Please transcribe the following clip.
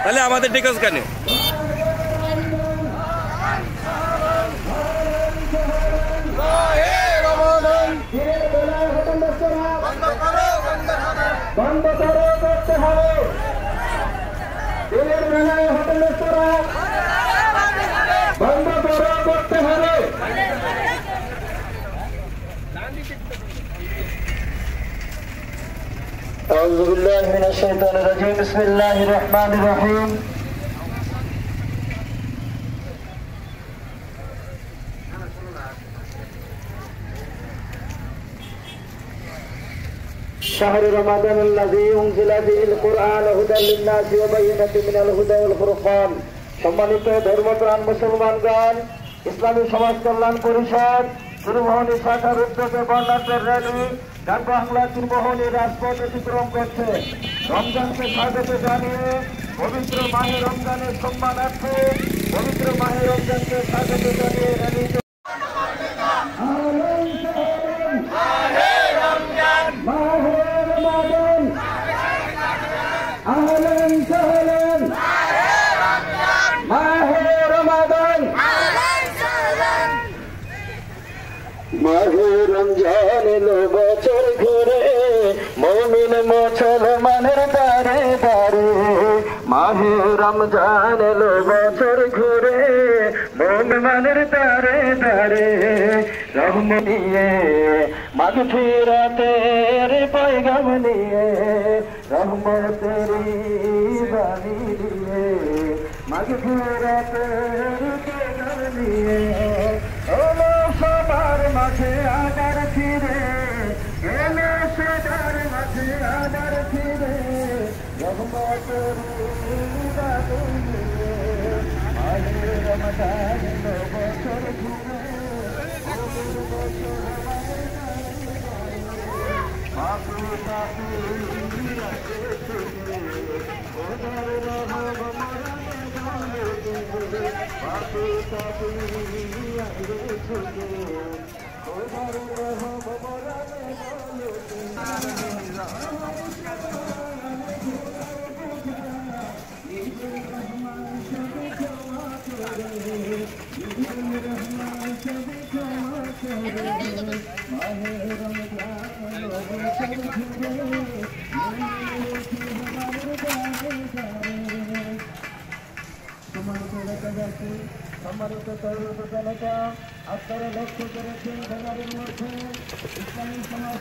তাহলে আমাদের টিকস কেন? বন্ধ করো করতে হবে, দিনের বেলায় হোটেল রেস্তোরাঁ বন্ধ করো করতে হবে। أعوذ بالله من الشيطان الرجيم بسم الله الرحمن الرحيم شهر رمضان الذي أنزل فيه القرآن هدى للناس وبينات من الهدى والفرقان। সম্মানিত ধর্মপ্রাণ মুসলমানগণ, ইসলামী সমাজ কল্যাণ পরিষদ ত্রিমোহনী শাখার উদ্যোগে বর্ণাঢ্যের র্যালি ঢাকা বাংলা ত্রিমোহনী রাজপথ অতিক্রম করছে। রমজানকে স্বাগত জানিয়ে পবিত্র মাহে রমজানের সম্মানার্থে পবিত্র মাহে রমজানকে স্বাগত জানিয়ে র্যালি মাহে রমজান এলো বছর ঘুরে মুমিন মুসলমানের দারে দারে। মাহে রমজান এলো বছর ঘুরে মুমিনের দারে দারে। রহমত নিয়ে মাগফিরাতের পয়গাম নিয়ে রহমতের বাণী নিয়ে মাগফিরাতের পয়গাম নিয়ে সবার মাঝে আবার ফিরে গেলে সবার মাঝে আবার ফিরে রহমতের বাণী নিয়ে। মাহে রমজান এলো বছর ঘুরে সম্মানিত জনতা, আপনারা লক্ষ্য করেছেন ব্যানারের মধ্যে ইসলামী সমাজ